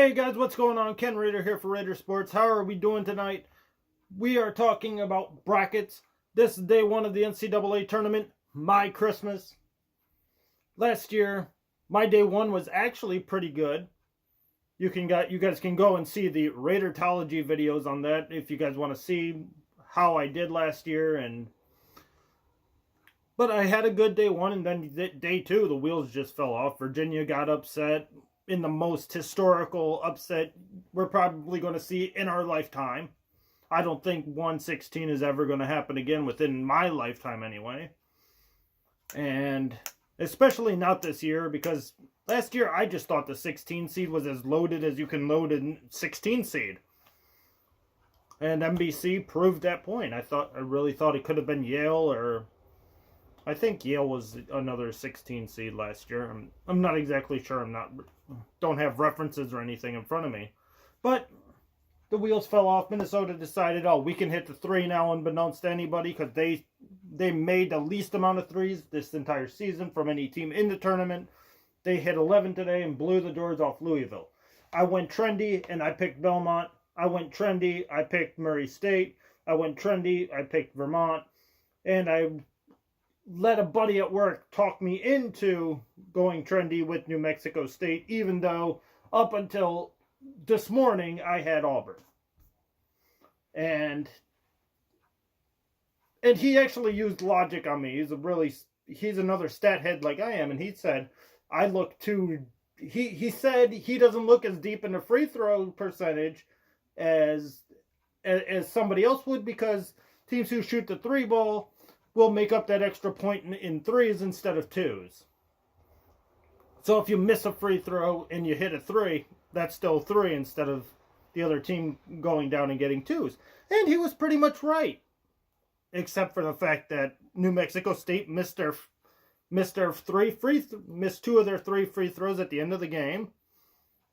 Hey guys, what's going on? Ken Rayder here for Rayder Sports. How are we doing tonight? We are talking about brackets. This is day one of the NCAA tournament, my Christmas. Last year, my day one was actually pretty good. You guys can go and see the Raydertology videos on that if you guys want to see how I did last year. But I had a good day one, and then day two, the wheels just fell off. Virginia got upset in the most historical upset we're probably going to see in our lifetime. I don't think 116 is ever going to happen again within my lifetime anyway. And especially not this year, because last year I just thought the 16 seed was as loaded as you can load a 16 seed. And NBC proved that point. I really thought it could have been Yale, or I think Yale was another 16 seed last year. I'm not exactly sure. Don't have references or anything in front of me. But the wheels fell off. Minnesota decided, we can hit the three now unbeknownst to anybody, because they made the least amount of threes this entire season from any team in the tournament. They hit 11 today and blew the doors off Louisville. I went trendy and I picked Belmont. I went trendy, I picked Murray State. I went trendy, I picked Vermont. And I let a buddy at work talk me into going trendy with New Mexico State, even though up until this morning I had Auburn. And he actually used logic on me. He's another stat head like I am, and he said I look too. He said he doesn't look as deep in the free throw percentage as somebody else would, because teams who shoot the three ball will make up that extra point in threes instead of twos. So if you miss a free throw and you hit a three, that's still three instead of the other team going down and getting twos. And he was pretty much right, except for the fact that New Mexico State missed two of their three free throws at the end of the game,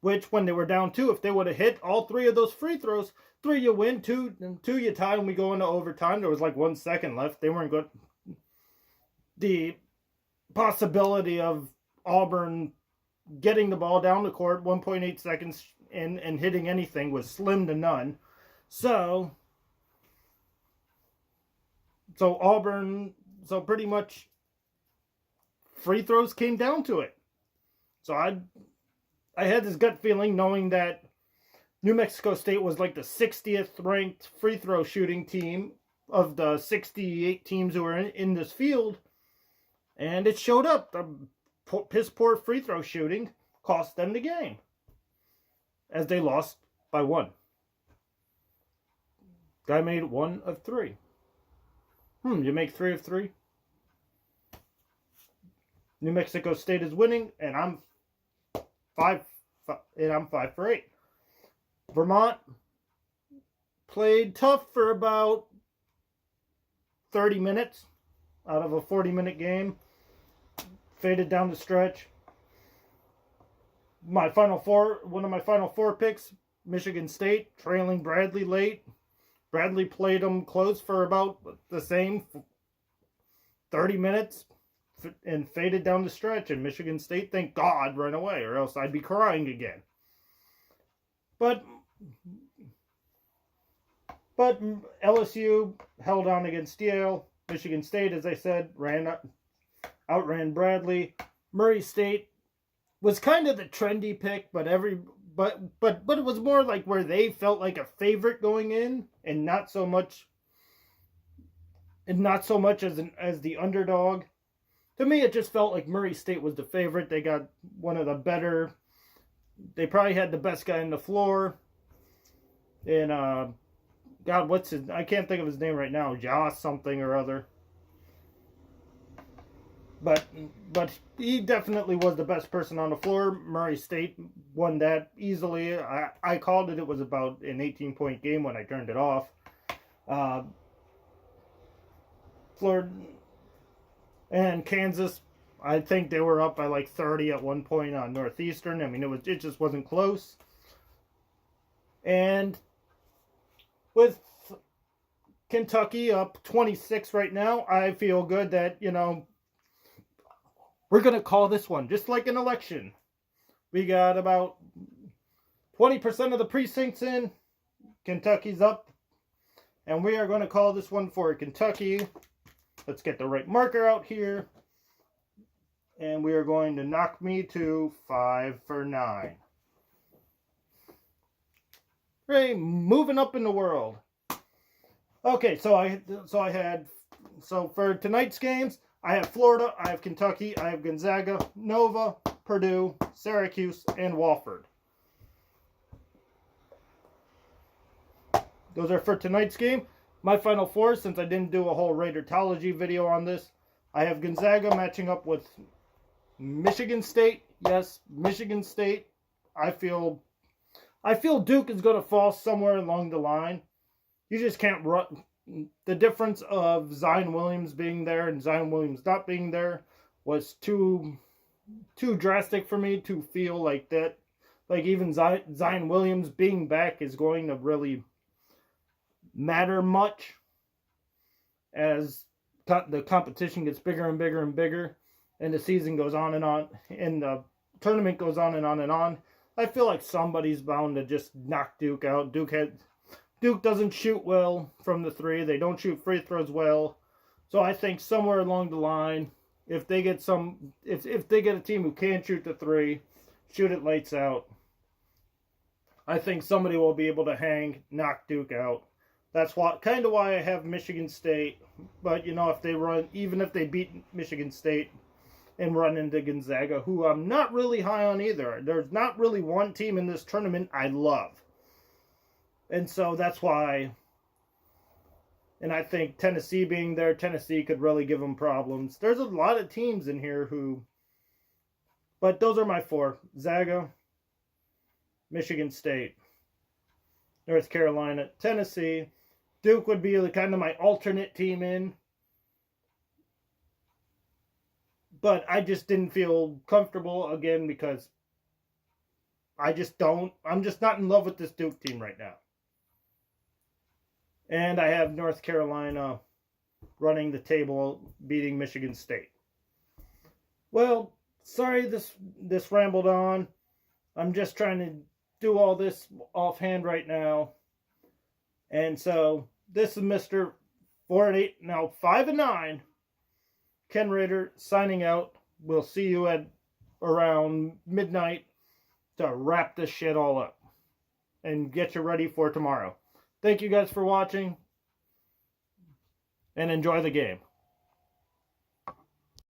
which when they were down two, if they would have hit all three of those free throws, 3 you win, two you tie, and we go into overtime. There was like 1 second left. They weren't good. The possibility of Auburn getting the ball down the court 1.8 seconds and hitting anything was slim to none. So pretty much free throws came down to it. So I had this gut feeling, knowing that New Mexico State was like the 60th ranked free throw shooting team of the 68 teams who were in this field. And it showed up. The piss poor free throw shooting cost them the game, as they lost by 1. Guy made 1 of 3. You make 3 of 3? New Mexico State is winning, and I'm 5 for 8. Vermont played tough for about 30 minutes out of a 40-minute game. Faded down the stretch. One of my final four picks, Michigan State, trailing Bradley late. Bradley played them close for about the same 30 minutes and faded down the stretch. And Michigan State, thank God, ran away, or else I'd be crying again. But LSU held on against Yale. Michigan State, as I said, outran Bradley. Murray State was kind of the trendy pick, but it was more like where they felt like a favorite going in, and not so much as the underdog. To me, it just felt like Murray State was the favorite. They got one of the better. They probably had the best guy on the floor. And, I can't think of his name right now. Joss something or other. But he definitely was the best person on the floor. Murray State won that easily. I called it. It was about an 18-point game when I turned it off. Florida and Kansas, I think they were up by like 30 at one point on Northeastern. I mean, it just wasn't close. And with Kentucky up 26 right now, I feel good that, we're going to call this one just like an election. We got about 20% of the precincts in. Kentucky's up. And we are going to call this one for Kentucky. Let's get the right marker out here. And we are going to knock me to 5 for 9. Ray, moving up in the world. Okay, so for tonight's games, I have Florida, I have Kentucky, I have Gonzaga, Nova, Purdue, Syracuse, and Wofford. Those are for tonight's game. My Final Four, since I didn't do a whole Raydertology video on this, I have Gonzaga matching up with Michigan State. Yes, Michigan State. I feel Duke is going to fall somewhere along the line. You just can't run. The difference of Zion Williams being there and Zion Williams not being there was too drastic for me to feel like that. Like even Zion Williams being back is going to really matter much as the competition gets bigger and bigger and bigger, and the season goes on, and the tournament goes on and on and on. I feel like somebody's bound to just knock Duke out. Duke doesn't shoot well from the three. They don't shoot free throws well. So I think somewhere along the line, if they get a team who can shoot the three, shoot it lights out, I think somebody will be able to knock Duke out. That's kind of why I have Michigan State. But you know, even if they beat Michigan State and run into Gonzaga, who I'm not really high on either. There's not really one team in this tournament I love. And so that's why, and I think Tennessee being there, Tennessee could really give them problems. There's a lot of teams in here but those are my four. Zaga, Michigan State, North Carolina, Tennessee. Duke would be kind of my alternate team in. But I just didn't feel comfortable again because I'm just not in love with this Duke team right now. And I have North Carolina running the table, beating Michigan State. Well, sorry this rambled on. I'm just trying to do all this offhand right now. And so this is Mr. 4-8, now 5-9. Ken Rayder signing out. We'll see you at around midnight to wrap this shit all up and get you ready for tomorrow. Thank you guys for watching, and enjoy the game.